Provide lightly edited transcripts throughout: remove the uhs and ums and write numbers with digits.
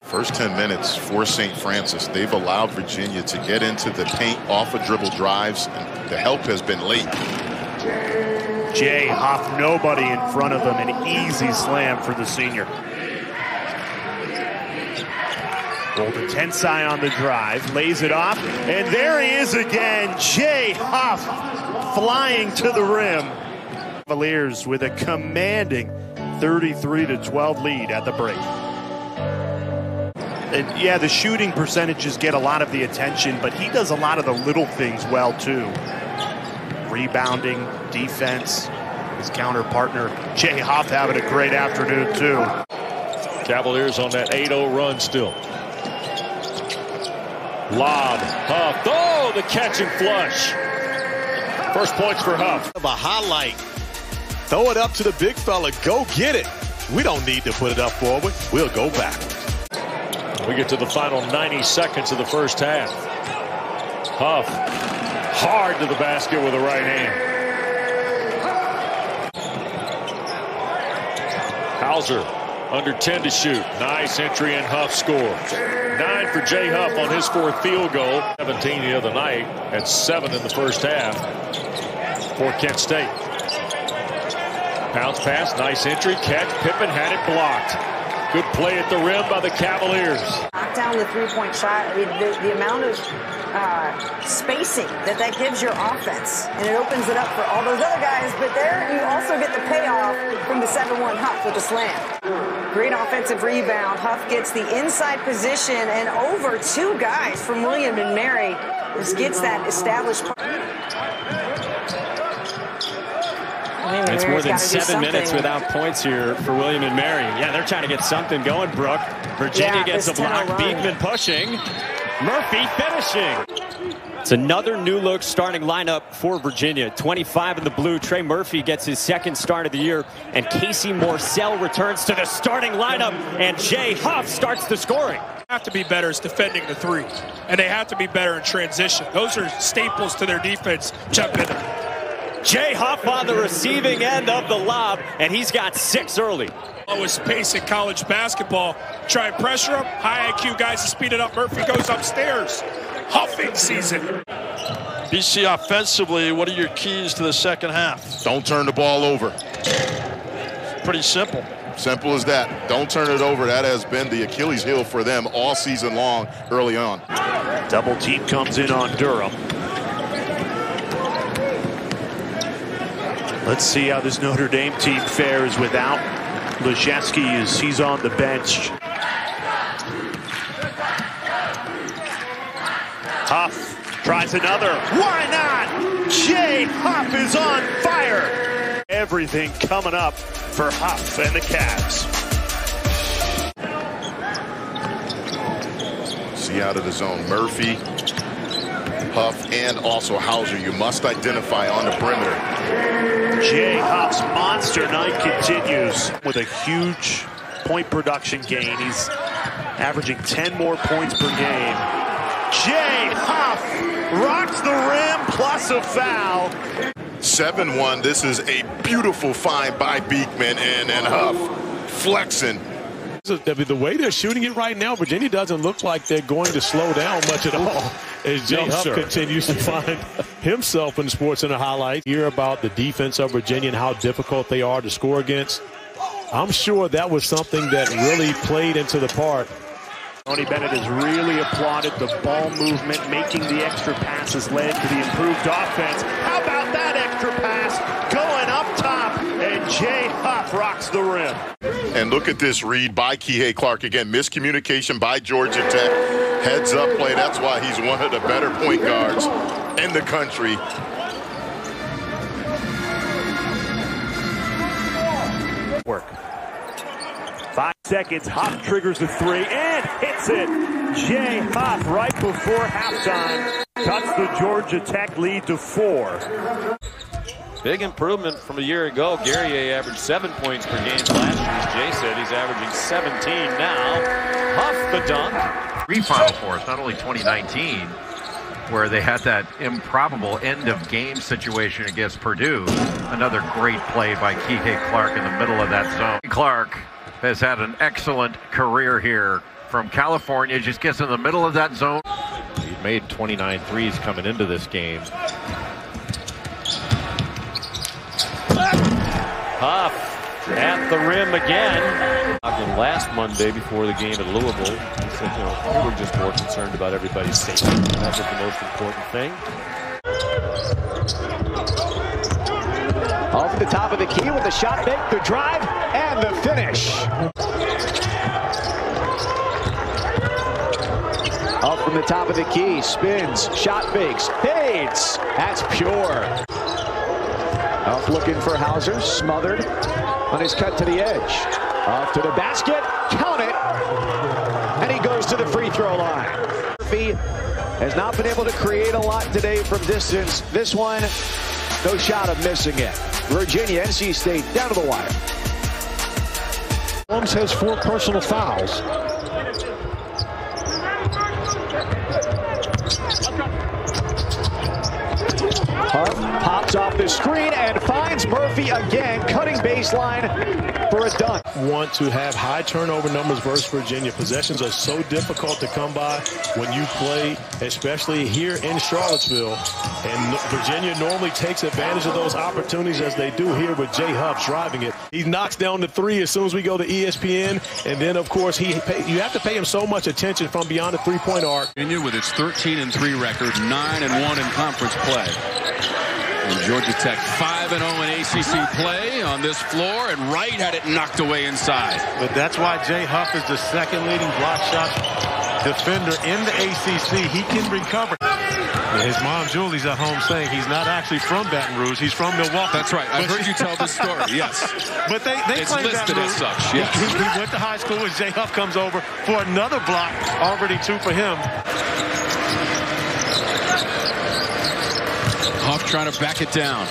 First 10 minutes for St. Francis, they've allowed Virginia to get into the paint off of dribble drives, and the help has been late. Jay Huff, nobody in front of him, an easy slam for the senior. Golden Tensai on the drive, lays it off, and there he is again, Jay Huff flying to the rim. Cavaliers with a commanding 33-12 lead at the break. And yeah, the shooting percentages get a lot of the attention, but he does a lot of the little things well too. Rebounding, defense, his counter partner Jay Huff having a great afternoon too. Cavaliers on that 8-0 run still. Lob, Huff, oh, the catch and flush. First points for Huff. A highlight. Throw it up to the big fella. Go get it. We don't need to put it up forward. We'll go backwards. We get to the final 90 seconds of the first half. Huff, hard to the basket with the right hand. Hauser, under 10 to shoot. Nice entry, and Huff scores. 9 for Jay Huff on his 4th field goal. 17 the other night, at 7 in the first half for Kent State. Bounce pass, nice entry, catch. Pippen had it blocked. Good play at the rim by the Cavaliers. Knock down the three-point shot. I mean, the amount of spacing that gives your offense, and it opens it up for all those other guys. But there you also get the payoff from the 7-1 Huff with the slam. Great offensive rebound. Huff gets the inside position and over 2 guys from William and Mary. Just gets that established. It's more than 7 minutes without points here for William and Mary. Yeah, they're trying to get something going, Brooke. Virginia gets a block. Beekman pushing. Murphy finishing. It's another new look starting lineup for Virginia. 25 in the blue. Trey Murphy gets his 2nd start of the year. And Casey Morcell returns to the starting lineup. And Jay Huff starts the scoring. Have to be better is defending the 3. And they have to be better in transition. Those are staples to their defense. Chuck Bitter. Jay Huff on the receiving end of the lob, and he's got 6 early. Lowest pace in college basketball. Try and pressure him. High IQ guys to speed it up. Murphy goes upstairs. Huffing season. BC offensively, what are your keys to the second half? Don't turn the ball over. Pretty simple. Simple as that. Don't turn it over. That has been the Achilles heel for them all season long early on. Double team comes in on Durham. Let's see how this Notre Dame team fares without Lejeski as he's on the bench. Huff tries another. Why not? Jay Huff is on fire. Everything coming up for Huff and the Cavs. See out of the zone. Murphy, Huff, and also Hauser. You must identify on the perimeter. Jay Huff's monster night continues with a huge point production gain. He's averaging 10 more points per game. Jay Huff rocks the rim plus a foul. 7-1. This is a beautiful find by Beekman and Huff flexing. The way they're shooting it right now, Virginia doesn't look like they're going to slow down much at all. As Jay Huff continues to find himself in the SportsCenter highlights. Hear about the defense of Virginia and how difficult they are to score against. I'm sure that was something that really played into the part. Tony Bennett has really applauded the ball movement, making the extra passes led to the improved offense. How about that extra pass going up top, and Jay Huff rocks the rim. And look at this read by Kihei Clark. Again, miscommunication by Georgia Tech. Heads up play. That's why he's one of the better point guards in the country. Work. 5 seconds. Huff triggers the 3 and hits it. Jay Huff right before halftime cuts the Georgia Tech lead to 4. Big improvement from a year ago. Guerrier averaged 7 points per game last year. As Jay said, he's averaging 17 now. Huff the dunk. 3 Final Fours, not only 2019, where they had that improbable end-of-game situation against Purdue. Another great play by Kihei Clark in the middle of that zone. Clark has had an excellent career here from California, just gets in the middle of that zone. He made 29 threes coming into this game. Huff at the rim again. Last Monday before the game at Louisville, he said, you know, we're just more concerned about everybody's safety. That was the most important thing. Off the top of the key with the shot fake, the drive, and the finish. Up from the top of the key, spins, shot fakes, fades. That's pure. Off looking for Hauser, smothered on his cut to the edge. Off to the basket, count it, and he goes to the free throw line. Murphy has not been able to create a lot today from distance. This one, no shot of missing it. Virginia, NC State, down to the wire. Holmes has 4 personal fouls. Huff pops off the screen and finds Murphy again, cutting baseline for a dunk. Want to have high turnover numbers versus Virginia. Possessions are so difficult to come by when you play, especially here in Charlottesville. And Virginia normally takes advantage of those opportunities, as they do here with Jay Huff driving it. He knocks down the 3 as soon as we go to ESPN. And then, of course, you have to pay him so much attention from beyond the three-point arc. Virginia with its 13-3 record, 9-1 in conference play. And Georgia Tech 5-0 in ACC play on this floor, and Wright had it knocked away inside. But that's why Jay Huff is the second leading block shot defender in the ACC. He can recover. And his mom, Julie's at home saying he's not actually from Baton Rouge. He's from Milwaukee. That's right. I've heard you tell this story, yes. But they it's claim listed Baton Rouge. As such, yes. He went to high school, and Jay Huff comes over for another block, already 2 for him. Huff trying to back it down.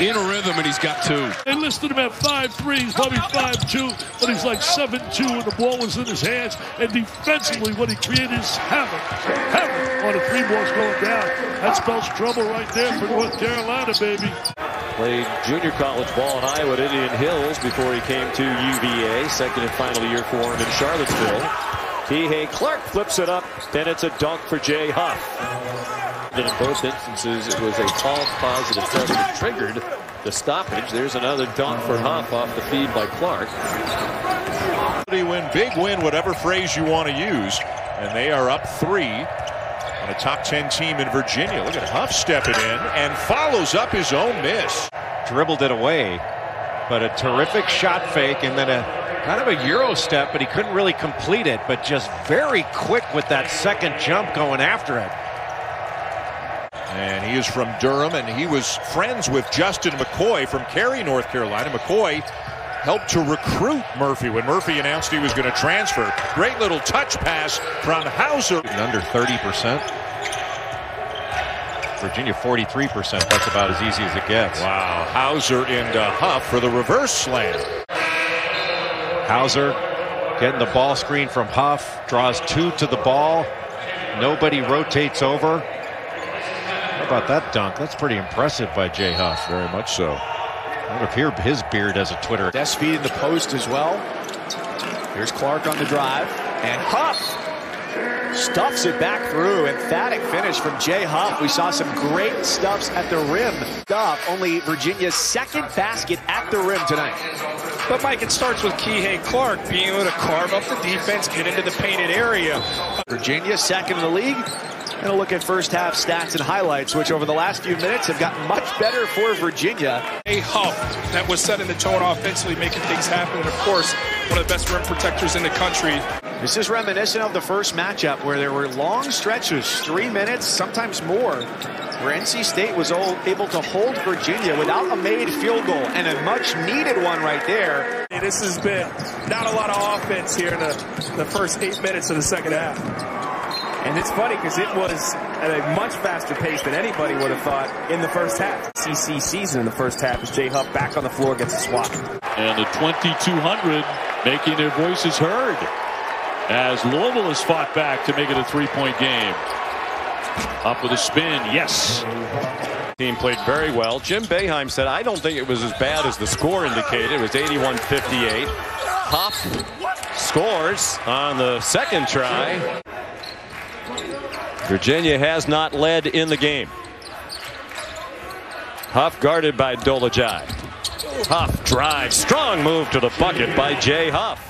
In rhythm, and he's got 2. They listed him at 5'3", probably 5'2", but he's like 7'2", and the ball was in his hands. And defensively, what he created is havoc. Havoc on the 3 balls going down. That spells trouble right there for North Carolina, baby. Played junior college ball in Iowa at Indian Hills before he came to UVA. Second and final year for him in Charlottesville. Kihei Clark flips it up, and it's a dunk for Jay Huff. And in both instances, it was a false positive test that triggered the stoppage. There's another dunk for Huff off the feed by Clark. Big win, whatever phrase you want to use. And they are up 3 on a top 10 team in Virginia. Look at Huff stepping in and follows up his own miss. Dribbled it away, but a terrific shot fake, and then a kind of a Euro step, but he couldn't really complete it, but just very quick with that second jump going after it. And he is from Durham, and he was friends with Justin McCoy from Cary, North Carolina. McCoy helped to recruit Murphy when Murphy announced he was going to transfer. Great little touch pass from Hauser. Under 30%. Virginia 43%. That's about as easy as it gets. Wow. Hauser into Huff for the reverse slam. Hauser getting the ball screen from Huff. Draws 2 to the ball. Nobody rotates over. How about that dunk? That's pretty impressive by Jay Huff. Very much so. I wonder if his beard has a Twitter. Des feeding the post as well. Here's Clark on the drive. And Huff stuffs it back through. Emphatic finish from Jay Huff. We saw some great stuffs at the rim. Only Virginia's second basket at the rim tonight. But, Mike, it starts with Kihei Clark being able to carve up the defense, get into the painted area. Virginia second in the league. And a look at first half stats and highlights, which over the last few minutes have gotten much better for Virginia. A Huff that was setting the tone offensively, making things happen. And, of course, one of the best rim protectors in the country. This is reminiscent of the first matchup where there were long stretches, 3 minutes, sometimes more, where NC State was able to hold Virginia without a made field goal, and a much-needed one right there. This has been not a lot of offense here in the first 8 minutes of the second half. And it's funny because it was at a much faster pace than anybody would have thought in the first half. ACC season in the first half as Jay Huff back on the floor gets a swat. And the 2,200 making their voices heard as Louisville has fought back to make it a 3-point game. Up with a spin, yes. Team played very well. Jim Boeheim said, I don't think it was as bad as the score indicated. It was 81-58. Huff scores on the second try. Virginia has not led in the game. Huff guarded by Dolajai. Huff drives. Strong move to the bucket by Jay Huff.